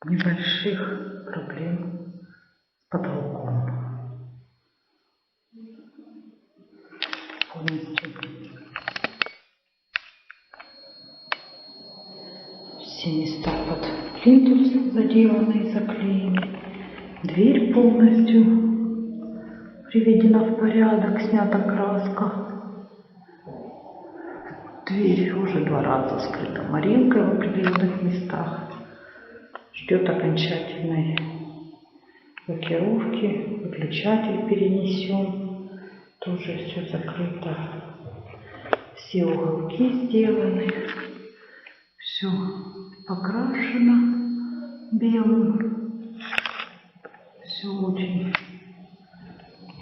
небольших проблем с потолком. Полностью все места под плинтус заделаны и заклеены. Дверь полностью приведена в порядок, снята краска. Дверь уже 2 раза скрыта морилкой в определенных местах. Ждет окончательной лакировки. Выключатель перенесен. Тоже все закрыто. Все уголки сделаны. Все покрашено белым. Все очень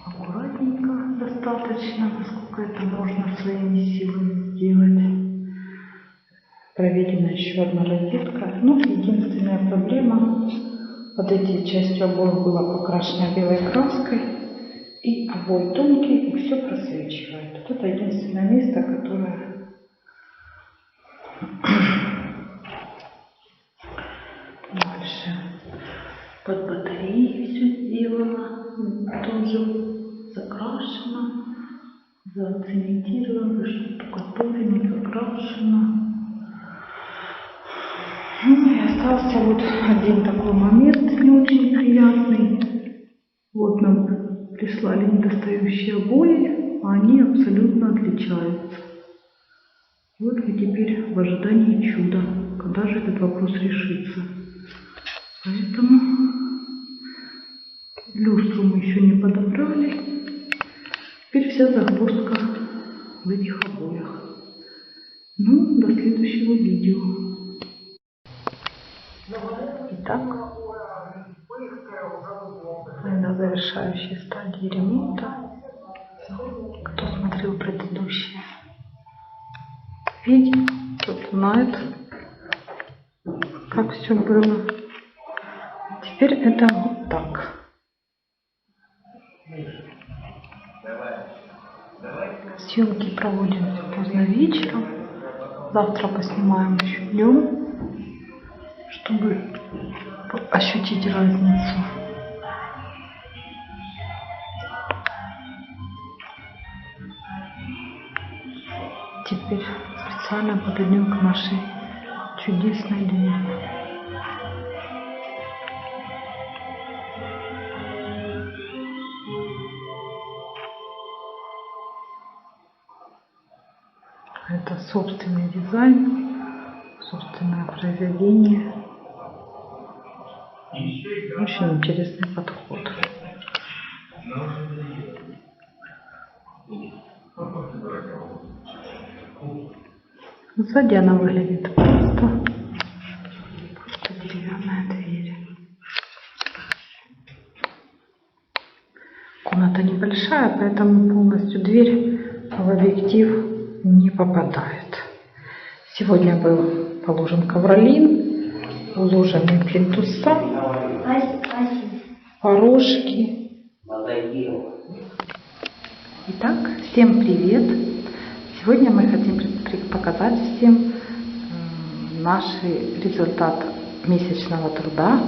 аккуратненько, достаточно, насколько это можно своими силами сделать. Проведена еще одна розетка. Ну, единственная проблема, вот эти части обоев была покрашена белой краской, и обои тонкие, и все просвечивает. Вот это единственное место, которое дальше. Под батареей все сделано, тоже закрашено, зацементировано, заштукатурено, закрашено. Ну и остался вот один такой момент не очень приятный. Вот нам прислали недостающие обои, а они абсолютно отличаются. Вот мы теперь в ожидании чуда, когда же этот вопрос решится. Поэтому люстру мы еще не подобрали. Теперь вся загвоздка в этих обоях. Ну, до следующего видео. Итак, мы на завершающей стадии ремонта. Кто смотрел предыдущее видео, тот знает, как все было. Теперь это вот так. Съемки проводим поздно вечером. Завтра поснимаем еще днем, чтобы ощутить разницу. Теперь специально подойдем к нашей чудесной двери. Это собственный дизайн, собственное произведение. Очень интересный подход. Сзади она выглядит просто деревянная дверь. Комната небольшая, поэтому полностью дверь в объектив не попадает. Сегодня был положен ковролин, уложены плинтуса, порожки. Итак, всем привет! Сегодня мы хотим показать всем наш результат месячного труда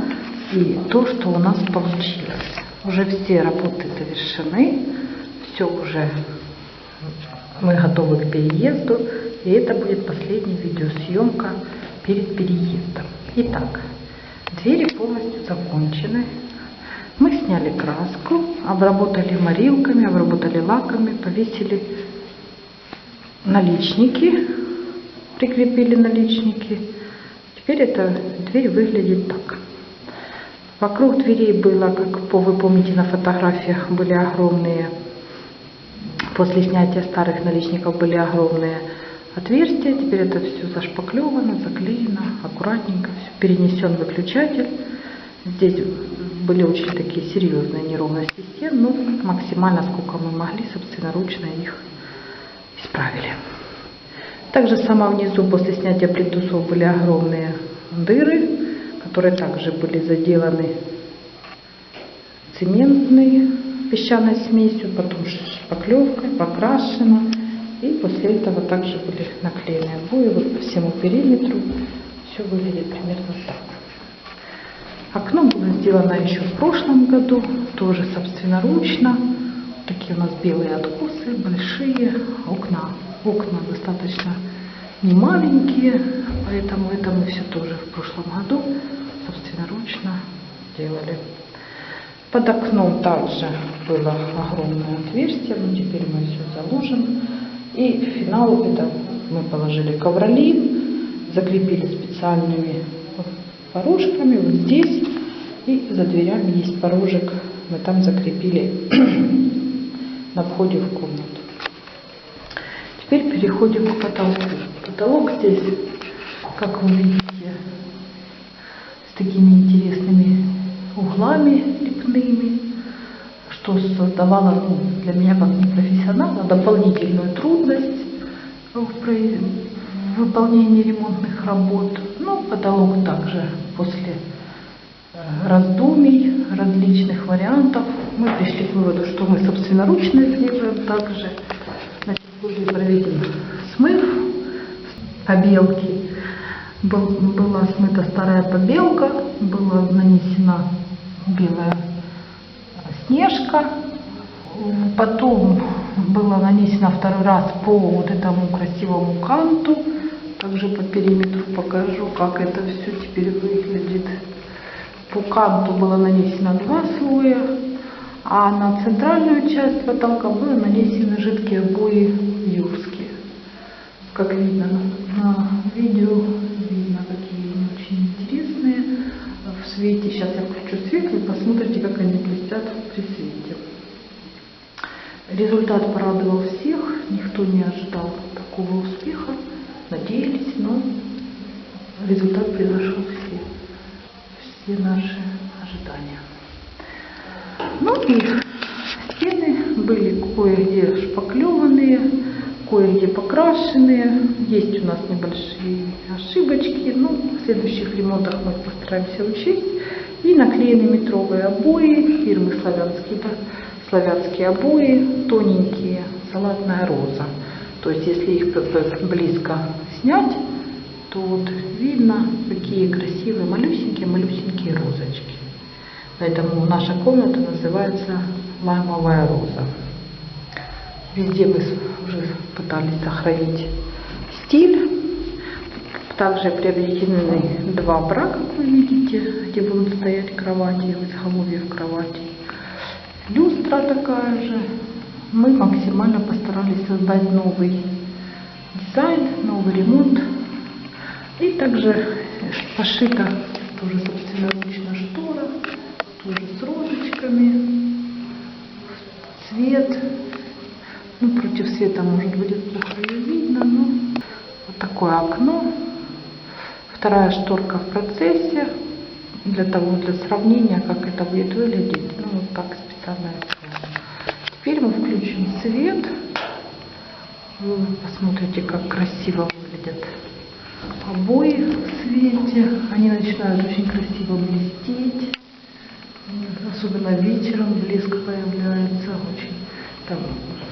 и то, что у нас получилось. Уже все работы завершены, все уже мы готовы к переезду, и это будет последняя видеосъемка перед переездом. Итак, двери полностью закончены. Мы сняли краску, обработали морилками, обработали лаками, повесили наличники, прикрепили наличники. Теперь эта дверь выглядит так. Вокруг дверей было, как вы помните на фотографиях, были огромные, после снятия старых наличников были огромные отверстия. Теперь это все зашпаклевано, заклеено, аккуратненько, все перенесен выключатель. Здесь были очень такие серьезные неровности стен, но максимально, сколько мы могли, собственноручно их исправили. Также сама внизу после снятия плинтусов были огромные дыры, которые также были заделаны цементной песчаной смесью, потом шпаклевкой, покрашено. И после этого также были наклеены обои. Вот по всему периметру все выглядит примерно так. Окно было сделано еще в прошлом году, тоже собственноручно. Такие у нас белые откосы, большие окна. Окна достаточно не маленькие, поэтому это мы все тоже в прошлом году собственноручно делали. Под окном также было огромное отверстие, но теперь мы все заложим. И финал это мы положили ковролин, закрепили специальными порожками вот здесь. И за дверями есть порожек, мы там закрепили на входе в комнату. Теперь переходим к потолку. Потолок здесь, как вы видите, с такими интересными углами лепными, что создавало для меня как непрофессионала дополнительную трудность в выполнении ремонтных работ. Но потолок также после раздумий, различных вариантов мы пришли к выводу, что мы собственноручно сделаем также. Значит, был проведен смыв побелки, была смыта старая побелка, была нанесена белая снежка, потом было нанесено второй раз по вот этому красивому канту, также по периметру покажу, как это все теперь выглядит. По канту было нанесено 2 слоя, а на центральную часть потолка были нанесены жидкие обои юрские. Как видно на видео, видно, какие они очень интересные в свете. Сейчас я включу свет, вы посмотрите, как они блестят при свете. Результат порадовал всех, никто не ожидал такого успеха, надеялись, но результат превзошел все наши ожидания. Ну и стены были кое-где шпаклеванные, кое-где покрашенные. Есть у нас небольшие ошибочки, но в следующих ремонтах мы постараемся учесть. И наклеены метровые обои фирмы славянские обои, тоненькие, салатная роза. То есть если их близко снять, то вот видно, какие красивые малюсенькие розочки. Поэтому наша комната называется лаймовая роза. Везде мы уже пытались сохранить стиль. Также приобретены 2 бра, как вы видите, где будут стоять кровати, изголовье в кровати. Люстра такая же. Мы максимально постарались создать новый дизайн, новый ремонт. И также пошита тоже собственноручно штора, тоже с розочками. Цвет, ну против света может быть плохо ее видно, но вот такое окно. Вторая шторка в процессе, для сравнения, как это будет выглядеть. Ну вот так специально. Теперь мы включим свет. Вы посмотрите, как красиво выглядят обои в свете. Они начинают очень красиво блестеть. Особенно вечером блеск появляется. Очень, там,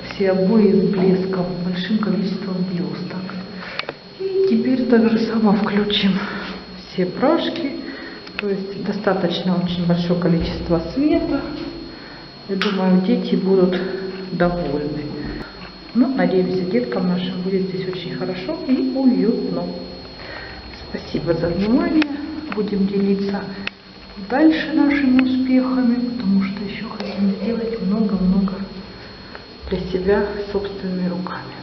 все обои с блеском, большим количеством блесток. И теперь так же само включим все прашки. То есть достаточно очень большое количество света. Я думаю, дети будут довольны. Ну, надеемся, деткам нашим будет здесь очень хорошо и уютно. Спасибо за внимание. Будем делиться дальше нашими успехами, потому что еще хотим сделать много-много для себя собственными руками.